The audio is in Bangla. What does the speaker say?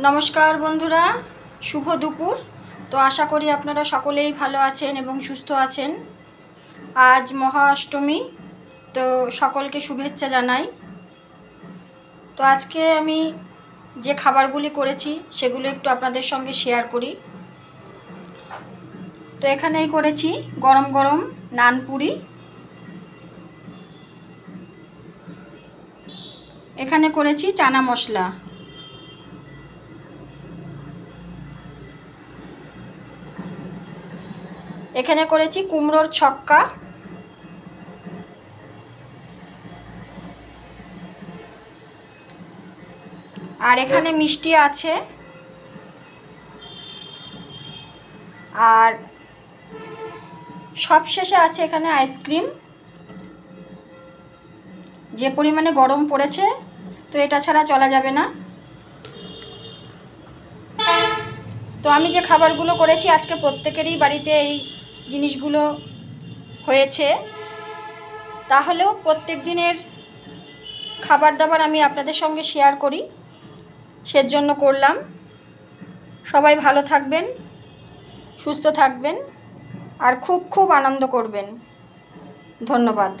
নমস্কার বন্ধুরা, শুভ দুপুর। তো আশা করি আপনারা সকলেই ভালো আছেন এবং সুস্থ আছেন। আজ মহা অষ্টমী, তো সকলকে শুভেচ্ছা জানাই। তো আজকে আমি যে খাবারগুলি করেছি সেগুলো একটু আপনাদের সঙ্গে শেয়ার করি। তো এখানেই করেছি গরম গরম নান পুরি, এখানে করেছি চানা মশলা, এখানে করেছি কুমড়োর ছক্কা, আর এখানে মিষ্টি আছে, আর সবশেষে আছে এখানে আইসক্রিম। যে পরিমাণে গরম পড়েছে, তো এটা ছাড়া চলা যাবে না। তো আমি যে খাবারগুলো করেছি আজকে প্রত্যেকেরই বাড়িতে এই জিনিসগুলো হয়েছে, তাহলেও প্রত্যেক দিনের খাবার দাবার আমি আপনাদের সঙ্গে শেয়ার করি, সেজন্য করলাম। সবাই ভালো থাকবেন, সুস্থ থাকবেন, আর খুব খুব আনন্দ করবেন। ধন্যবাদ।